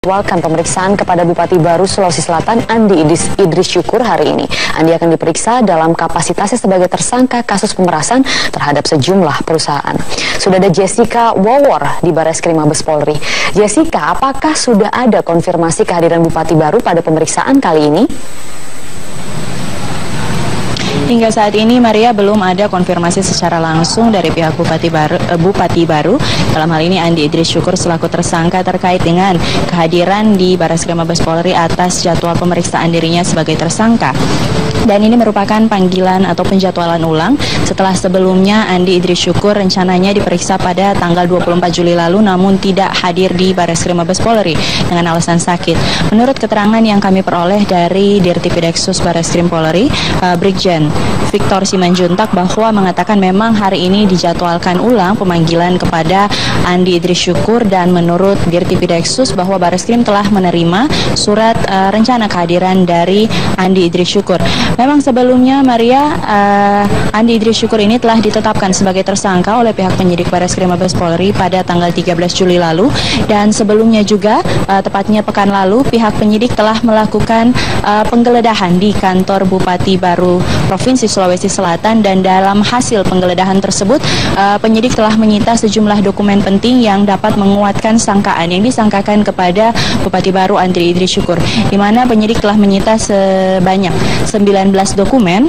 Dijadwalkan pemeriksaan kepada Bupati Baru Sulawesi Selatan Andi Idris Syukur hari ini. Andi akan diperiksa dalam kapasitasnya sebagai tersangka kasus pemerasan terhadap sejumlah perusahaan. Sudah ada Jessica Wawor di Bareskrim Mabes Polri. Jessica, apakah sudah ada konfirmasi kehadiran Bupati Baru pada pemeriksaan kali ini? Hingga saat ini, Maria, belum ada konfirmasi secara langsung dari pihak Bupati Baru. Dalam hal ini Andi Idris Syukur selaku tersangka terkait dengan kehadiran di Bareskrim Mabes Polri atas jadwal pemeriksaan dirinya sebagai tersangka. Dan ini merupakan panggilan atau penjadwalan ulang setelah sebelumnya Andi Idris Syukur rencananya diperiksa pada tanggal 24 Juli lalu namun tidak hadir di Bareskrim Mabes Polri dengan alasan sakit. Menurut keterangan yang kami peroleh dari Dirtipideksus Bareskrim Polri, Brigjen Victor Simanjuntak bahwa mengatakan memang hari ini dijadwalkan ulang pemanggilan kepada Andi Idris Syukur, dan menurut Dirtipideksus bahwa Bareskrim telah menerima surat rencana kehadiran dari Andi Idris Syukur. Memang sebelumnya, Maria, Andi Idris Syukur ini telah ditetapkan sebagai tersangka oleh pihak penyidik Bareskrim Mabes Polri pada tanggal 13 Juli lalu, dan sebelumnya juga tepatnya pekan lalu pihak penyidik telah melakukan penggeledahan di kantor Bupati Baru Provinsi Sulawesi Selatan, dan dalam hasil penggeledahan tersebut penyidik telah menyita sejumlah dokumen penting yang dapat menguatkan sangkaan yang disangkakan kepada Bupati Baru Andi Idris Syukur, di mana penyidik telah menyita sebanyak 19 dokumen.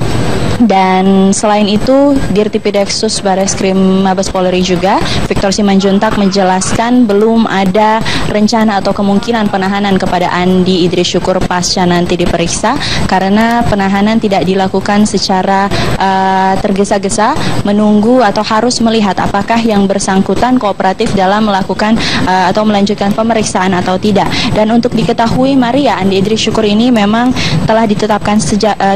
Dan selain itu, Dirtipideksus Bareskrim Mabes Polri juga Victor Simanjuntak menjelaskan belum ada rencana atau kemungkinan penahanan kepada Andi Idris Syukur pasca nanti diperiksa, karena penahanan tidak dilakukan secara tergesa-gesa, menunggu atau harus melihat apakah yang bersangkutan kooperatif dalam melakukan atau melanjutkan pemeriksaan atau tidak. Dan untuk diketahui, Maria, Andi Idris Syukur ini memang telah ditetapkan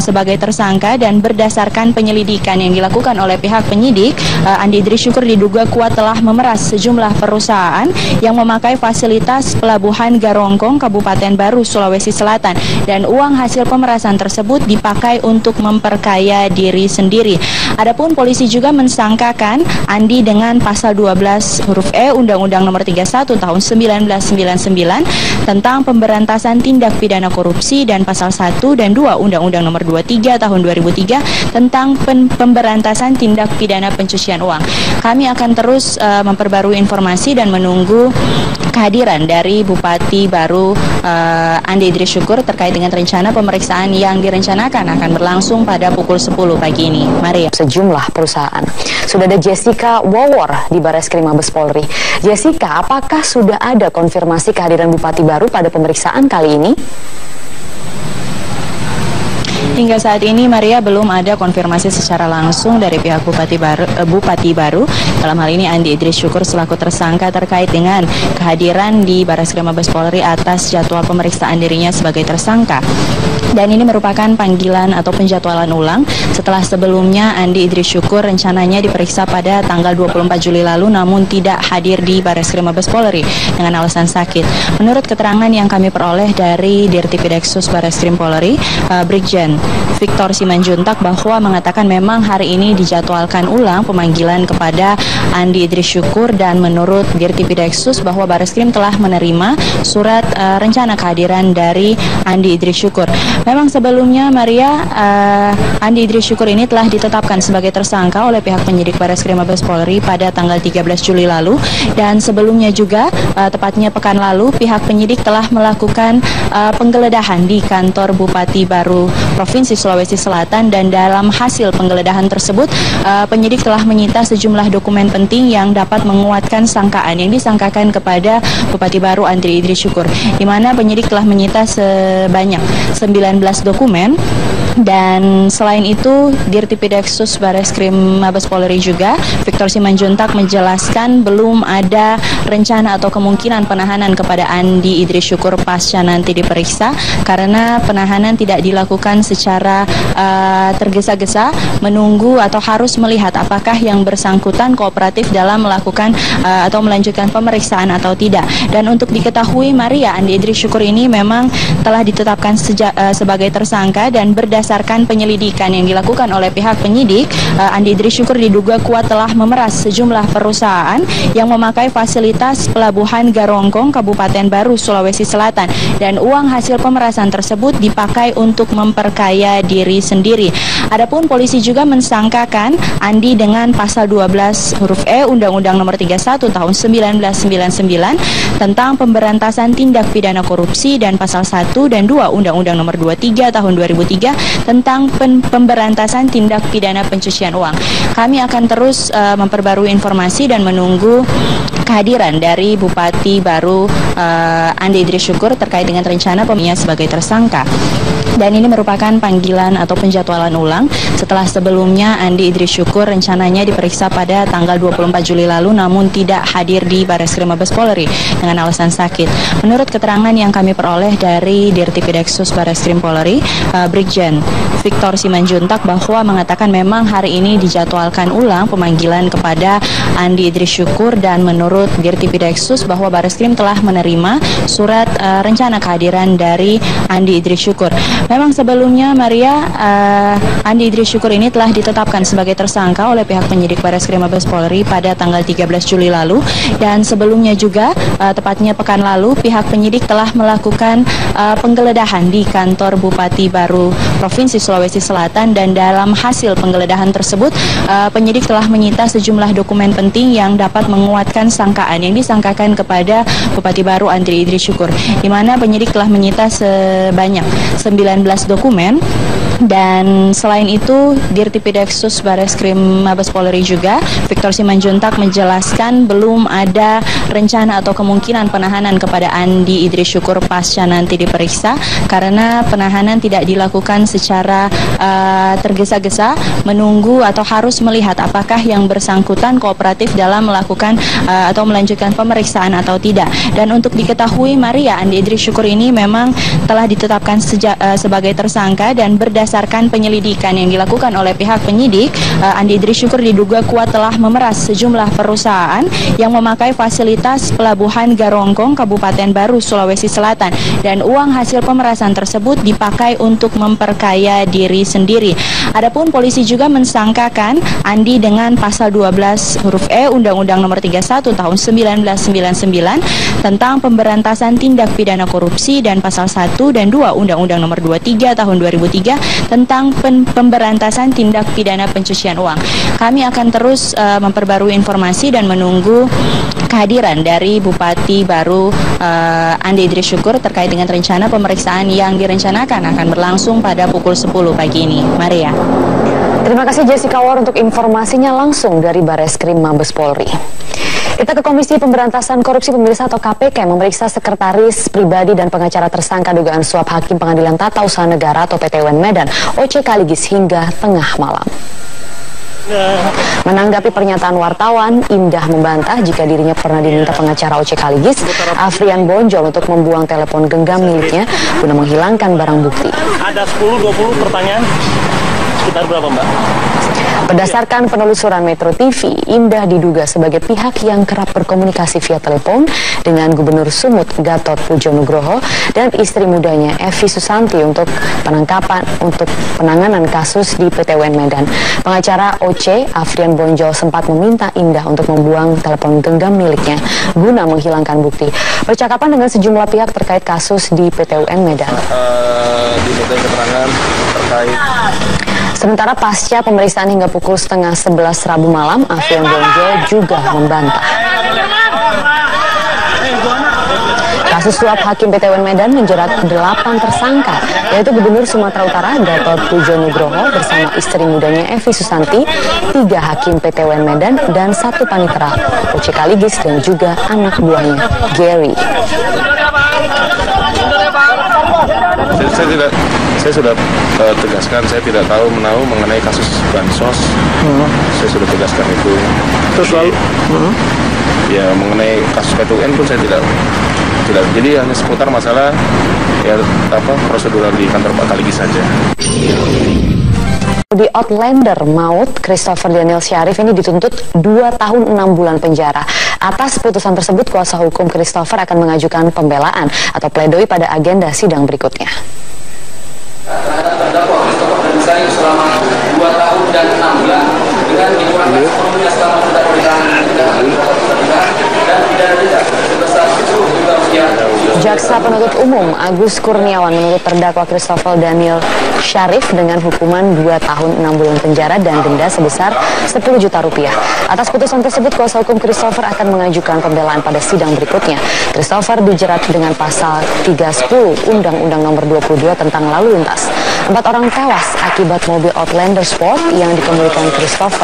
sebagai tersangka, dan berdasarkan penyelidikan yang dilakukan oleh pihak penyidik, Andi Idris Syukur diduga kuat telah memeras sejumlah perusahaan yang memakai fasilitas Pelabuhan Garongkong, Kabupaten Baru, Sulawesi Selatan, dan uang hasil pemerasan tersebut dipakai untuk memperkaya diri sendiri. Adapun polisi juga mensangkakan Andi dengan pasal 12 huruf E Undang-Undang Nomor 31 Tahun 1999 tentang pemberantasan tindak pidana korupsi, dan pasal 1 dan 2 Undang-Undang Nomor 23 Tahun 2003 tentang pemberantasan tindak pidana pencucian uang. Kami akan terus memperbarui informasi dan menunggu kehadiran dari Bupati Baru Andi Idris Syukur terkait dengan rencana pemeriksaan yang direncanakan akan berlangsung pada pukul 10 pagi ini. Maria. Sejumlah perusahaan. Sudah ada Jessica Wawor di Bareskrim Mabes Polri. Jessica, apakah sudah ada konfirmasi kehadiran Bupati Baru pada pemeriksaan kali ini? Hingga saat ini, Maria, belum ada konfirmasi secara langsung dari pihak Bupati Baru. Dalam hal ini Andi Idris Syukur selaku tersangka terkait dengan kehadiran di Bareskrim Mabes Polri atas jadwal pemeriksaan dirinya sebagai tersangka. Dan ini merupakan panggilan atau penjadwalan ulang setelah sebelumnya Andi Idris Syukur rencananya diperiksa pada tanggal 24 Juli lalu namun tidak hadir di Bareskrim Mabes Polri dengan alasan sakit. Menurut keterangan yang kami peroleh dari Dirtipideksus Bareskrim Polri, Brigjen Victor Simanjuntak bahwa mengatakan memang hari ini dijadwalkan ulang pemanggilan kepada Andi Idris Syukur, dan menurut Dirtipideksus bahwa Bareskrim telah menerima surat rencana kehadiran dari Andi Idris Syukur. Memang sebelumnya, Maria, Andi Idris Syukur ini telah ditetapkan sebagai tersangka oleh pihak penyidik Bareskrim Mabes Polri pada tanggal 13 Juli lalu, dan sebelumnya juga tepatnya pekan lalu pihak penyidik telah melakukan penggeledahan di kantor Bupati Baru Provinsi Sulawesi Selatan, dan dalam hasil penggeledahan tersebut penyidik telah menyita sejumlah dokumen penting yang dapat menguatkan sangkaan yang disangkakan kepada Bupati Baru Andi Idris Syukur, di mana penyidik telah menyita sebanyak 19 dokumen. Dan selain itu, Dirtipideksus Bareskrim Mabes Polri juga Victor Simanjuntak menjelaskan belum ada rencana atau kemungkinan penahanan kepada Andi Idris Syukur pasca nanti diperiksa, karena penahanan tidak dilakukan secara secara tergesa-gesa menunggu atau harus melihat apakah yang bersangkutan kooperatif dalam melakukan atau melanjutkan pemeriksaan atau tidak. Dan untuk diketahui, Maria, Andi Idris Syukur ini memang telah ditetapkan sebagai tersangka, dan berdasarkan penyelidikan yang dilakukan oleh pihak penyidik, Andi Idris Syukur diduga kuat telah memeras sejumlah perusahaan yang memakai fasilitas Pelabuhan Garongkong, Kabupaten Baru, Sulawesi Selatan, dan uang hasil pemerasan tersebut dipakai untuk memperkaya diri sendiri. Adapun polisi juga mensangkakan Andi dengan pasal 12 huruf E Undang-Undang Nomor 31 Tahun 1999 tentang pemberantasan tindak pidana korupsi, dan pasal 1 dan 2 Undang-Undang Nomor 23 Tahun 2003 tentang pemberantasan tindak pidana pencucian uang. Kami akan terus memperbarui informasi dan menunggu kehadiran dari Bupati Baru Andi Idris Syukur terkait dengan rencana pemilihan sebagai tersangka. Dan ini merupakan panggilan atau penjadwalan ulang setelah sebelumnya Andi Idris Syukur rencananya diperiksa pada tanggal 24 Juli lalu, namun tidak hadir di Bareskrim Mabes Polri dengan alasan sakit. Menurut keterangan yang kami peroleh dari Dirtipideksus Bareskrim Polri, Brigjen Victor Simanjuntak, bahwa mengatakan memang hari ini dijadwalkan ulang pemanggilan kepada Andi Idris Syukur, dan menurut Dirtipideksus bahwa Bareskrim telah menerima surat rencana kehadiran dari Andi Idris Syukur. Memang sebelumnya, Maria, Andi Idris Syukur ini telah ditetapkan sebagai tersangka oleh pihak penyidik Bareskrim Mabes Polri pada tanggal 13 Juli lalu, dan sebelumnya juga tepatnya pekan lalu pihak penyidik telah melakukan penggeledahan di kantor Bupati Baru Provinsi Sulawesi Selatan, dan dalam hasil penggeledahan tersebut penyidik telah menyita sejumlah dokumen penting yang dapat menguatkan sangkaan yang disangkakan kepada Bupati Baru Andi Idris Syukur, di mana penyidik telah menyita sebanyak 19 dokumen. Dan selain itu, Dirtipideksus Bareskrim Mabes Polri juga Victor Simanjuntak menjelaskan belum ada rencana atau kemungkinan penahanan kepada Andi Idris Syukur pasca nanti diperiksa, karena penahanan tidak dilakukan secara tergesa-gesa, menunggu atau harus melihat apakah yang bersangkutan kooperatif dalam melakukan atau melanjutkan pemeriksaan atau tidak. Dan untuk diketahui, Maria, Andi Idris Syukur ini memang telah ditetapkan sebagai tersangka, dan berdasarkan penyelidikan yang dilakukan oleh pihak penyidik, Andi Idris Syukur diduga kuat telah memeras sejumlah perusahaan yang memakai fasilitas Pelabuhan Garongkong, Kabupaten Baru, Sulawesi Selatan, dan uang hasil pemerasan tersebut dipakai untuk memperkaya diri sendiri. Adapun polisi juga mensangkakan Andi dengan pasal 12 huruf E Undang-Undang Nomor 31 Tahun 1999 tentang pemberantasan tindak pidana korupsi, dan pasal 1 dan 2 Undang-Undang Nomor 23 Tahun 2003 tentang pemberantasan tindak pidana pencucian uang. Kami akan terus memperbarui informasi dan menunggu kehadiran dari Bupati Baru Andi Idris Syukur terkait dengan rencana pemeriksaan yang direncanakan akan berlangsung pada pukul 10 pagi ini. Maria. Terima kasih Jessica War untuk informasinya langsung dari Bareskrim Mabes Polri. Kita ke Komisi Pemberantasan Korupsi Pemirsa atau KPK memeriksa sekretaris pribadi dan pengacara tersangka dugaan suap Hakim Pengadilan Tata Usaha Negara atau PT UN Medan, Oce Kaligis, hingga tengah malam. Menanggapi pernyataan wartawan, Indah membantah jika dirinya pernah diminta pengacara Oce Kaligis, Afrian Bonjol, untuk membuang telepon genggam miliknya guna menghilangkan barang bukti. Ada 10-20 pertanyaan. Sekitar berapa, Mbak? Berdasarkan penelusuran Metro TV, Indah diduga sebagai pihak yang kerap berkomunikasi via telepon dengan Gubernur Sumut Gatot Pujo-Nugroho dan istri mudanya Evi Susanti untuk penanganan kasus di PT UN Medan. Pengacara Oce, Afrian Bonjol, sempat meminta Indah untuk membuang telepon genggam miliknya guna menghilangkan bukti. Percakapan dengan sejumlah pihak terkait kasus di PT UN Medan. Diminta keterangan terkait. Sementara pasca pemeriksaan hingga pukul 10:30 Rabu malam, Afrian Bonjol juga membantah. Kasus suap Hakim PT UN Medan menjerat 8 tersangka, yaitu Gubernur Sumatera Utara Gatot Pujo-Nugroho bersama istri mudanya Evi Susanti, 3 Hakim PT UN Medan, dan 1 panitera Oce Kaligis, dan juga anak buahnya Gary. Saya sudah tegaskan, saya tidak tahu menahu mengenai kasus bansos. Saya sudah tegaskan itu. Terus lalu? Ya, mengenai kasus PT UN pun saya tidak. Jadi hanya seputar masalah ya prosedural di kantor Pak Kaligi saja. Di Outlander maut Christopher Daniel Syarif ini dituntut 2 tahun 6 bulan penjara. Atas putusan tersebut, kuasa hukum Christopher akan mengajukan pembelaan atau pledoi pada agenda sidang berikutnya. Terhadap terdakwa Christopher Daniel Syarif selama 2 tahun dan 6 bulan dengan dikurangi sepenuhnya selama terdakwa ditahan dan pidana denda sebesar 10 juta rupiah. Jaksa penuntut umum Agus Kurniawan menuntut terdakwa Christopher Daniel Syarif dengan hukuman 2 tahun 6 bulan penjara dan denda sebesar 10 juta rupiah. Atas putusan tersebut, kuasa hukum Christopher akan mengajukan pembelaan pada sidang berikutnya. Christopher dijerat dengan pasal 310 Undang-Undang Nomor 22 tentang lalu lintas. 4 orang tewas akibat mobil Outlander Sport yang dikemudikan Christopher.